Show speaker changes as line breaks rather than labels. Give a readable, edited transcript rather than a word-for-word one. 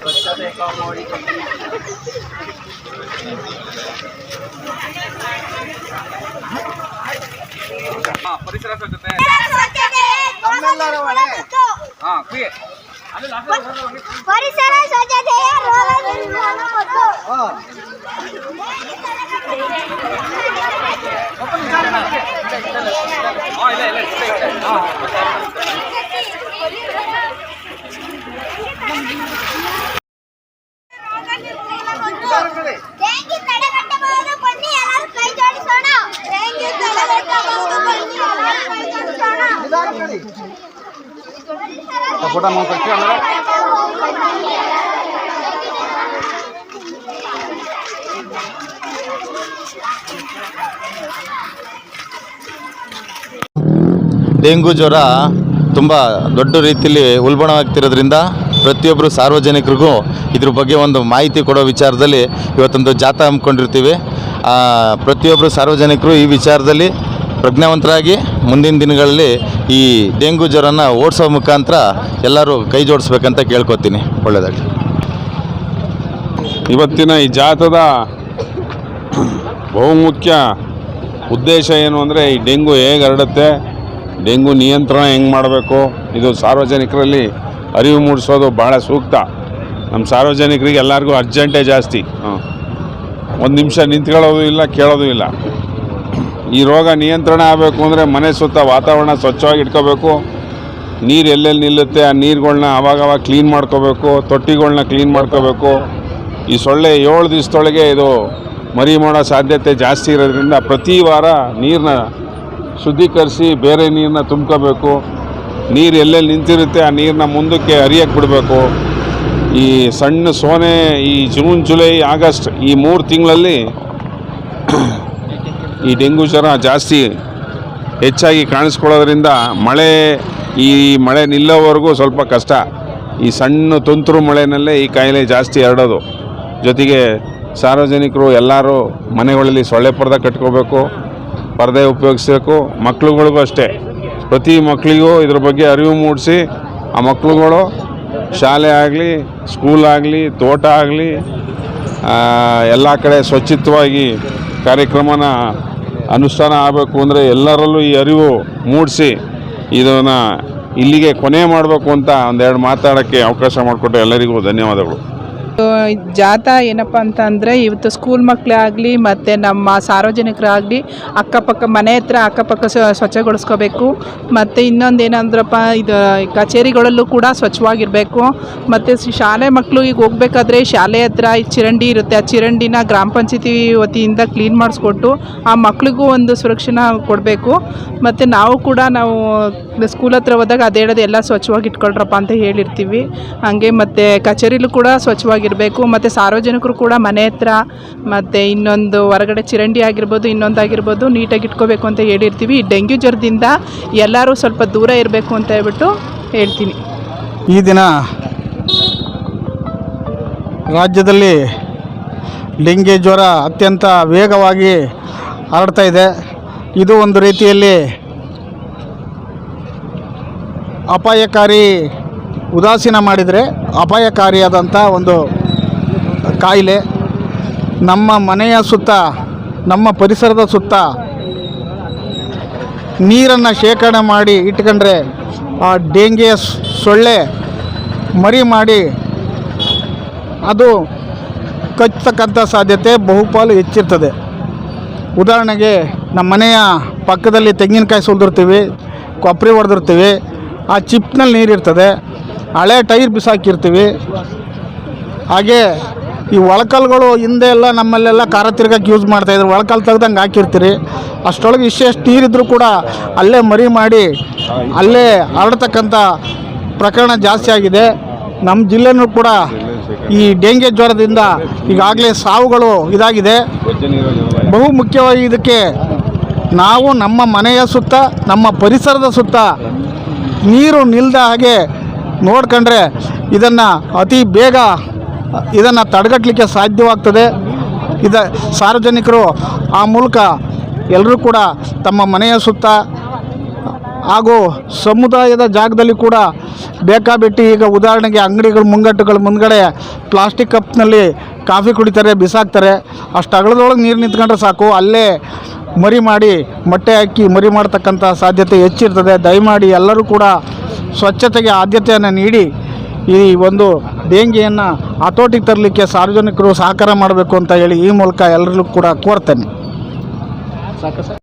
ಸ್ವಚ್ಛತೆ ಕಾಪಾಡಿಕೊಂಡು ಪರಿಸರ ಸ್ವಚ್ಛತೆ ನಮ್ಮೆಲ್ಲರ ಹೊಣೆ.
ಪರಿಸರ ಸ್ವಚ್ಛತೆಯ ರೋಗ ನಿರ್ಮೂಲನೆ ಮತ್ತು ಡೆಂಗಿ ತಡೆಗಟ್ಟಬಹುದು. ಬನ್ನಿ ಎಲ್ಲರೂ ಕೈ ಜೋಡಿಸೋಣ. ಡೆಂಗಿ ತಡೆಗಟ್ಟಬಹುದು. ಬನ್ನಿ ಎಲ್ಲರೂ ಕೈ ಜೋಡಿಸೋಣ.
ಫೋಟೋ ಮಾಡ್ಕೊಳ್ತೀವಿ ಅಂದ್ರೆ
ಡೆಂಗು ಜ್ವರ ತುಂಬ ದೊಡ್ಡ ರೀತಿಯಲ್ಲಿ ಉಲ್ಬಣವಾಗ್ತಿರೋದ್ರಿಂದ ಪ್ರತಿಯೊಬ್ಬರು ಸಾರ್ವಜನಿಕರಿಗೂ ಇದ್ರ ಬಗ್ಗೆ ಒಂದು ಮಾಹಿತಿ ಕೊಡೋ ವಿಚಾರದಲ್ಲಿ ಇವತ್ತೊಂದು ಜಾಥಾ ಹಮ್ಮಿಕೊಂಡಿರ್ತೀವಿ. ಪ್ರತಿಯೊಬ್ಬರು ಸಾರ್ವಜನಿಕರು ಈ ವಿಚಾರದಲ್ಲಿ ಪ್ರಜ್ಞಾವಂತರಾಗಿ ಮುಂದಿನ ದಿನಗಳಲ್ಲಿ ಈ ಡೆಂಗು ಜ್ವರನ ಓಡಿಸೋ ಮುಖಾಂತರ ಎಲ್ಲರೂ ಕೈ ಜೋಡಿಸ್ಬೇಕಂತ ಕೇಳ್ಕೊತೀನಿ. ಒಳ್ಳೆಯದಾಗಲಿ.
ಇವತ್ತಿನ ಈ ಜಾಥಾದ ಬಹುಮುಖ್ಯ ಉದ್ದೇಶ ಏನು ಅಂದರೆ ಈ ಡೆಂಗು ಹೇಗೆ ಹರಡುತ್ತೆ, ಡೆಂಗು ನಿಯಂತ್ರಣ ಹೆಂಗೆ ಮಾಡಬೇಕು, ಇದು ಸಾರ್ವಜನಿಕರಲ್ಲಿ ಅರಿವು ಮೂಡಿಸೋದು ಭಾಳ ಸೂಕ್ತ. ನಮ್ಮ ಸಾರ್ವಜನಿಕರಿಗೆ ಎಲ್ಲರಿಗೂ ಅರ್ಜೆಂಟೇ ಜಾಸ್ತಿ. ಒಂದು ನಿಮಿಷ ನಿಂತ್ಕೊಳ್ಳೋದು ಇಲ್ಲ, ಕೇಳೋದು ಇಲ್ಲ. ಈ ರೋಗ ನಿಯಂತ್ರಣ ಆಗಬೇಕು ಅಂದರೆ ಮನೆ ಸುತ್ತ ವಾತಾವರಣ ಸ್ವಚ್ಛವಾಗಿ ಇಟ್ಕೋಬೇಕು. ನೀರು ಎಲ್ಲೆಲ್ಲಿ ನಿಲ್ಲುತ್ತೆ ಆ ನೀರುಗಳ್ನ ಆವಾಗವಾಗ ಕ್ಲೀನ್ ಮಾಡ್ಕೋಬೇಕು. ತೊಟ್ಟಿಗಳ್ನ ಕ್ಲೀನ್ ಮಾಡ್ಕೋಬೇಕು. ಈ ಸೊಳ್ಳೆ 7 ದಿವಸದೊಳಗೆ ಇದು ಮರಿ ಮಾಡೋ ಸಾಧ್ಯತೆ ಜಾಸ್ತಿ ಇರೋದ್ರಿಂದ ಪ್ರತಿ ವಾರ ನೀರನ್ನ ಶುದ್ಧೀಕರಿಸಿ ಬೇರೆ ನೀರನ್ನ ತುಂಬ್ಕೋಬೇಕು. ನೀರು ಎಲ್ಲೆಲ್ಲಿ ನಿಂತಿರುತ್ತೆ ಆ ನೀರನ್ನ ಮುಂದಕ್ಕೆ ಹರಿಯಕ್ಕೆ ಬಿಡಬೇಕು. ಈ ಸಣ್ಣ ಸೋನೆ ಈ ಜೂನ್, ಜುಲೈ, ಆಗಸ್ಟ್ ಈ 3 ತಿಂಗಳಲ್ಲಿ ಈ ಡೆಂಗು ಜ್ವರ ಜಾಸ್ತಿ ಹೆಚ್ಚಾಗಿ ಕಾಣಿಸ್ಕೊಳ್ಳೋದ್ರಿಂದ ಈ ಮಳೆ ನಿಲ್ಲೋವರೆಗೂ ಸ್ವಲ್ಪ ಕಷ್ಟ. ಈ ಸಣ್ಣ ತುಂತುರು ಮಳೆಯಲ್ಲೇ ಈ ಕಾಯಿಲೆ ಜಾಸ್ತಿ ಹರಡೋದು. ಜೊತೆಗೆ ಸಾರ್ವಜನಿಕರು ಎಲ್ಲರೂ ಮನೆಗಳಲ್ಲಿ ಸೊಳ್ಳೆ ಪರ್ದೆ ಕಟ್ಕೋಬೇಕು, ಪರ್ದೆ ಉಪಯೋಗಿಸಬೇಕು. ಮಕ್ಳುಗಳಿಗೂ ಅಷ್ಟೇ, ಪ್ರತಿ ಮಕ್ಕಳಿಗೂ ಇದ್ರ ಬಗ್ಗೆ ಅರಿವು ಮೂಡಿಸಿ ಆ ಮಕ್ಕಳುಗಳು ಶಾಲೆ ಆಗಲಿ, ಸ್ಕೂಲ್ ಆಗಲಿ, ತೋಟ ಆಗಲಿ ಎಲ್ಲ ಕಡೆ ಸ್ವಚ್ಛತವಾಗಿ ಕಾರ್ಯಕ್ರಮನ ಅನುಷ್ಠಾನ ಆಗಬೇಕು. ಅಂದರೆ ಎಲ್ಲರಲ್ಲೂ ಈ ಅರಿವು ಮೂಡಿಸಿ ಇದನ್ನು ಇಲ್ಲಿಗೆ ಕೊನೆ ಮಾಡಬೇಕು ಅಂತ ಒಂದೆರಡು ಮಾತಾಡೋಕ್ಕೆ ಅವಕಾಶ ಮಾಡಿಕೊಟ್ಟು ಎಲ್ಲರಿಗೂ ಧನ್ಯವಾದಗಳು.
ಜಾಥಾ ಏನಪ್ಪ ಅಂತ ಅಂದರೆ ಇವತ್ತು ಸ್ಕೂಲ್ ಮಕ್ಕಳೇ ಆಗಲಿ ಮತ್ತು ನಮ್ಮ ಶಾಲೆಗಳಿ ಅಕ್ಕಪಕ್ಕ ಮನೆ ಹತ್ರ ಅಕ್ಕಪಕ್ಕ ಸ್ವಚ್ಛಗೊಳಿಸ್ಕೋಬೇಕು. ಮತ್ತು ಇನ್ನೊಂದು ಏನಂದ್ರಪ್ಪ, ಇದು ಕಚೇರಿಗಳಲ್ಲೂ ಕೂಡ ಸ್ವಚ್ಛವಾಗಿರಬೇಕು. ಮತ್ತು ಶಾಲೆ ಮಕ್ಕಳು ಈಗ ಹೋಗ್ಬೇಕಾದ್ರೆ ಶಾಲೆ ಹತ್ರ ಈ ಚರಂಡಿ ಇರುತ್ತೆ, ಆ ಚರಂಡಿನ ಗ್ರಾಮ ಪಂಚಾಯತಿ ವತಿಯಿಂದ ಕ್ಲೀನ್ ಮಾಡಿಸ್ಕೊಟ್ಟು ಆ ಮಕ್ಳಿಗೂ ಒಂದು ಸುರಕ್ಷಣೆ ಕೊಡಬೇಕು. ಮತ್ತು ನಾವು ಸ್ಕೂಲ್ ಹತ್ರ ಹೋದಾಗ ಅದೇ ಹೇಳೋದು ಎಲ್ಲ ಸ್ವಚ್ಛವಾಗಿ ಇಟ್ಕೊಳ್ರಪ್ಪ ಅಂತ ಹೇಳಿರ್ತೀವಿ. ಹಾಗೆ ಮತ್ತು ಕಚೇರಿಲೂ ಕೂಡ ಸ್ವಚ್ಛವಾಗಿರಬೇಕು. ಮತ್ತು ಸಾರ್ವಜನಿಕರು ಕೂಡ ಮನೆ ಹತ್ರ ಮತ್ತು ಇನ್ನೊಂದು ಹೊರಗಡೆ ಚರಂಡಿ ಆಗಿರ್ಬೋದು, ಇನ್ನೊಂದಾಗಿರ್ಬೋದು ನೀಟಾಗಿ ಇಟ್ಕೋಬೇಕು ಅಂತ ಹೇಳಿರ್ತೀವಿ. ಈ ಡೆಂಗ್ಯೂ ಜ್ವರದಿಂದ ಎಲ್ಲರೂ ಸ್ವಲ್ಪ ದೂರ ಇರಬೇಕು ಅಂತ ಹೇಳ್ಬಿಟ್ಟು ಹೇಳ್ತೀನಿ.
ಈ ದಿನ ರಾಜ್ಯದಲ್ಲಿ ಡೆಂಗ್ಯೂ ಜ್ವರ ಅತ್ಯಂತ ವೇಗವಾಗಿ ಹರಡ್ತಾ ಇದೆ. ಇದು ಒಂದು ರೀತಿಯಲ್ಲಿ ಅಪಾಯಕಾರಿ, ಉದಾಸೀನ ಮಾಡಿದರೆ ಅಪಾಯಕಾರಿಯಾದಂಥ ಒಂದು ಕಾಯಿಲೆ. ನಮ್ಮ ಮನೆಯ ಸುತ್ತ, ನಮ್ಮ ಪರಿಸರದ ಸುತ್ತ ನೀರನ್ನು ಶೇಖರಣೆ ಮಾಡಿ ಇಟ್ಕೊಂಡ್ರೆ ಆ ಡೆಂಗ್ಯೂ ಸೊಳ್ಳೆ ಮರಿ ಮಾಡಿ ಅದು ಕಚ್ಚತಕ್ಕಂಥ ಸಾಧ್ಯತೆ ಬಹುಪಾಲು ಹೆಚ್ಚಿರ್ತದೆ. ಉದಾಹರಣೆಗೆ ನಮ್ಮ ಮನೆಯ ಪಕ್ಕದಲ್ಲಿ ತೆಂಗಿನಕಾಯಿ ಸುಲಿದಿರ್ತೀವಿ, ಕೊಬ್ಬರಿ ಹೊಡೆದಿರ್ತೀವಿ, ಆ ಚಿಪ್ನಲ್ಲಿ ನೀರಿರ್ತದೆ, ಹಳೆ ಟೈರ್ ಬಿಸಾಕಿರ್ತೀವಿ. ಹಾಗೆ ಈ ಒಳಕಲ್ಗಳು ಹಿಂದೆ ಎಲ್ಲ ನಮ್ಮಲ್ಲೆಲ್ಲ ಕಾರ ತಿರ್ಗಕ್ಕೆ ಯೂಸ್ ಮಾಡ್ತಾಯಿದ್ರು, ಒಳಕಲ್ ತೆಗ್ದಂಗೆ ಹಾಕಿರ್ತೀರಿ. ಅಷ್ಟರೊಳಗೆ ಇಷ್ಟೆಷ್ಟು ನೀರಿದ್ರೂ ಕೂಡ ಅಲ್ಲೇ ಮರಿ ಮಾಡಿ ಅಲ್ಲೇ ಹರಡ್ತಕ್ಕಂಥ ಪ್ರಕರಣ ಜಾಸ್ತಿ ಆಗಿದೆ. ನಮ್ಮ ಜಿಲ್ಲೆನೂ ಕೂಡ ಈ ಡೆಂಗ್ಯೂ ಜ್ವರದಿಂದ ಈಗಾಗಲೇ ಸಾವುಗಳು ಇದಾಗಿದೆ. ಬಹು ಮುಖ್ಯವಾಗಿ ಇದಕ್ಕೆ ನಾವು ನಮ್ಮ ಮನೆಯ ಸುತ್ತ, ನಮ್ಮ ಪರಿಸರದ ಸುತ್ತ ನೀರು ನಿಲ್ಲದ ಹಾಗೆ ನೋಡ್ಕೊಂಡ್ರೆ ಇದನ್ನು ಅತಿ ಬೇಗ ಇದನ್ನು ತಡೆಗಟ್ಟಲಿಕ್ಕೆ ಸಾಧ್ಯವಾಗ್ತದೆ. ಸಾರ್ವಜನಿಕರು ಆ ಮೂಲಕ ಎಲ್ಲರೂ ಕೂಡ ತಮ್ಮ ಮನೆಯ ಸುತ್ತ ಹಾಗೂ ಸಮುದಾಯದ ಜಾಗದಲ್ಲಿ ಕೂಡ ಬೇಕಾಬಿಟ್ಟಿ ಈಗ ಉದಾಹರಣೆಗೆ ಅಂಗಡಿಗಳ ಮುಂಗಟ್ಟುಗಳ ಮುಂದ್ಗಡೆ ಪ್ಲಾಸ್ಟಿಕ್ ಕಪ್ನಲ್ಲಿ ಕಾಫಿ ಕುಡಿತಾರೆ, ಬಿಸಾಕ್ತಾರೆ. ಅಷ್ಟು ಅಗಲದೊಳಗೆ ನೀರು ನಿಂತ್ಕೊಂಡ್ರೆ ಸಾಕು, ಅಲ್ಲೇ ಮರಿ ಮಾಡಿ ಮೊಟ್ಟೆ ಹಾಕಿ ಮರಿ ಮಾಡ್ತಕ್ಕಂಥ ಸಾಧ್ಯತೆ ಹೆಚ್ಚಿರ್ತದೆ. ದಯಮಾಡಿ ಎಲ್ಲರೂ ಕೂಡ ಸ್ವಚ್ಛತೆಗೆ ಆದ್ಯತೆಯನ್ನು ನೀಡಿ ಈ ಒಂದು ಡೆಂಗಿಯನ್ನು ಹತೋಟಿಗೆ ತರಲಿಕ್ಕೆ ಸಾರ್ವಜನಿಕರು ಸಹಕಾರ ಮಾಡಬೇಕು ಅಂತ ಹೇಳಿ ಈ ಮೂಲಕ ಎಲ್ಲರಿಗೂ ಕೂಡ ಕೋರ್ತೇನೆ. ಸಾಕು ಸರ್.